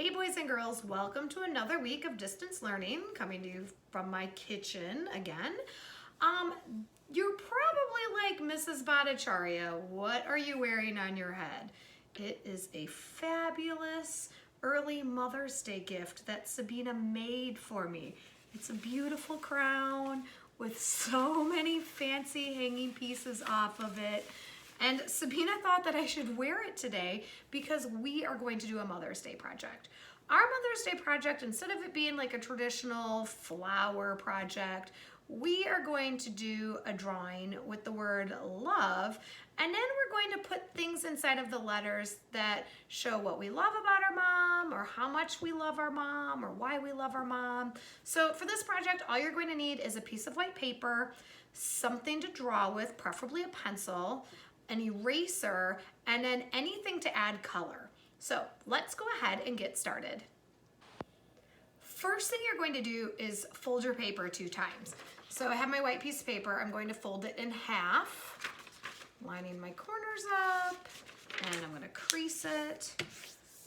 Hey boys and girls, welcome to another week of distance learning, coming to you from my kitchen again. You're probably like Mrs. Bhattacharya, what are you wearing on your head? It is a fabulous early Mother's Day gift that Sabina made for me. It's a beautiful crown with so many fancy hanging pieces off of it. And Sabina thought that I should wear it today because we are going to do a Mother's Day project. Our Mother's Day project, instead of it being like a traditional flower project, we are going to do a drawing with the word love, and then we're going to put things inside of the letters that show what we love about our mom, or how much we love our mom, or why we love our mom. So for this project, all you're going to need is a piece of white paper, something to draw with, preferably a pencil, an eraser, and then anything to add color. So let's go ahead and get started. First thing you're going to do is fold your paper 2 times. So I have my white piece of paper. I'm going to fold it in half, lining my corners up, and I'm going to crease it.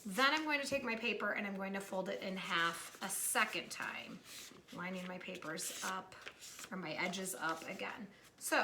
Then I'm going to take my paper and I'm going to fold it in half a second time, lining my papers up, or my edges up again. So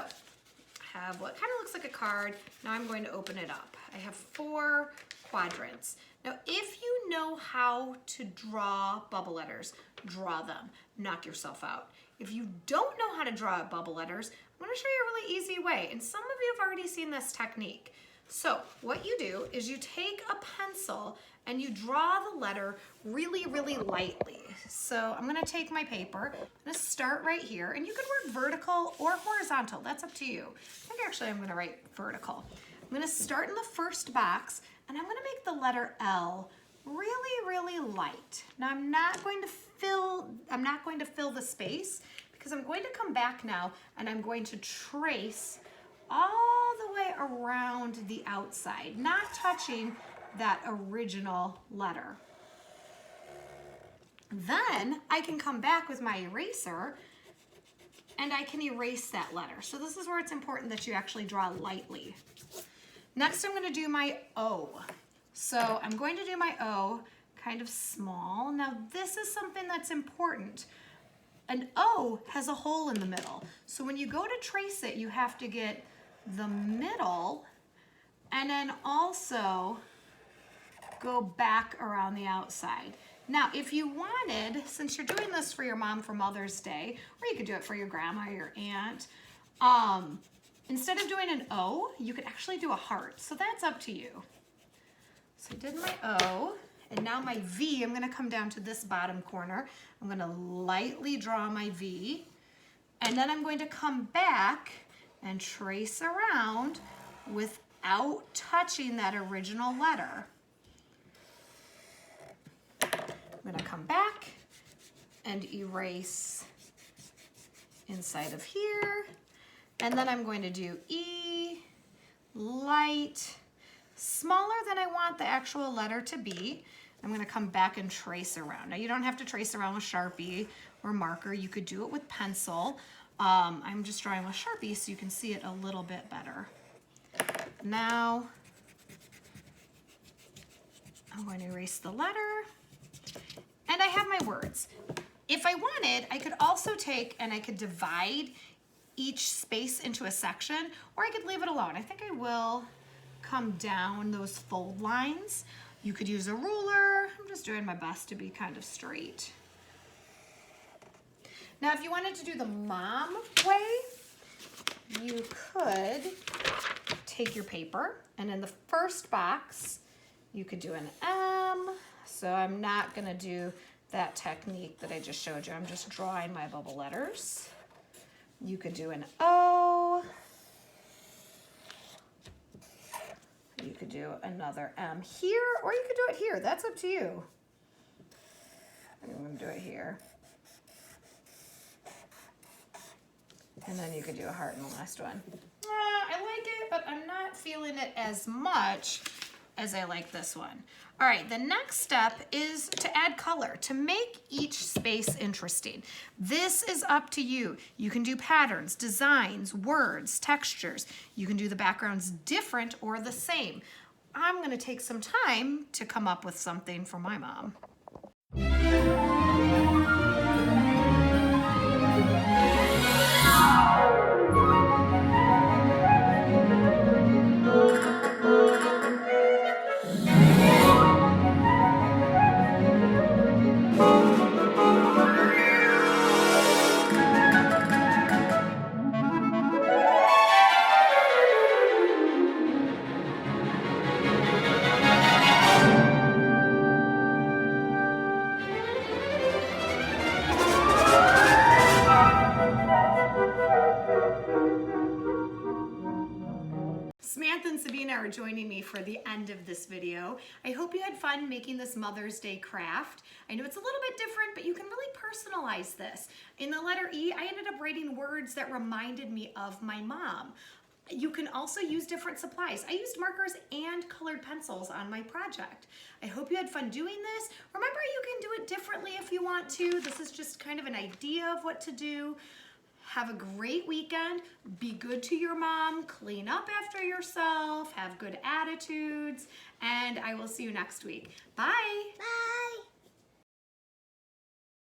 I have what kind of looks like a card. Now I'm going to open it up. I have 4 quadrants. Now, if you know how to draw bubble letters, draw them. Knock yourself out. If you don't know how to draw bubble letters, I'm going to show you a really easy way. And some of you have already seen this technique. So what you do is you take a pencil and you draw the letter really, really lightly. So I'm going to take my paper. I'm going to start right here. And you can work vertical or horizontal. That's up to you. I think actually I'm going to write vertical. I'm going to start in the first box, and I'm going to make the letter L really, really light. Now I'm not going to fill the space, because I'm going to come back now and I'm going to trace all the way around the outside, not touching that original letter. Then I can come back with my eraser and I can erase that letter. So this is where it's important that you actually draw lightly. Next, I'm going to do my O. So I'm going to do my O kind of small. Now this is something that's important. An O has a hole in the middle. So when you go to trace it, you have to get the middle and then also go back around the outside. Now, if you wanted, since you're doing this for your mom for Mother's Day, or you could do it for your grandma or your aunt, instead of doing an O, you could actually do a heart. So that's up to you. So I did my O, and now my V, I'm gonna come down to this bottom corner. I'm gonna lightly draw my V, and then I'm going to come back and trace around without touching that original letter. I'm gonna come back and erase inside of here. And then I'm going to do E, light, smaller than I want the actual letter to be. I'm going to come back and trace around. Now you don't have to trace around with Sharpie or marker. You could do it with pencil. I'm just drawing with Sharpie so you can see it a little bit better. Now I'm going to erase the letter. And I have my words. If I wanted, I could also take and I could divide each space into a section, or I could leave it alone. I think I will come down those fold lines. You could use a ruler. I'm just doing my best to be kind of straight. Now, if you wanted to do the mom way, you could take your paper, and in the first box, you could do an M. So I'm not gonna do that technique that I just showed you. I'm just drawing my bubble letters. You could do an O. You could do another M here, or you could do it here. That's up to you. I'm gonna do it here. And then you could do a heart in the last one. I like it, but I'm not feeling it as much as I like this one. All right, the next step is to add color, to make each space interesting. This is up to you. You can do patterns, designs, words, textures. You can do the backgrounds different or the same. I'm gonna take some time to come up with something for my mom. Samantha and Sabina are joining me for the end of this video. I hope you had fun making this Mother's Day craft. I know it's a little bit different, but you can really personalize this. In the letter E, I ended up writing words that reminded me of my mom. You can also use different supplies. I used markers and colored pencils on my project. I hope you had fun doing this. Remember, you can do it differently if you want to. This is just kind of an idea of what to do. Have a great weekend. Be good to your mom. Clean up after yourself. Have good attitudes. And I will see you next week. Bye. Bye.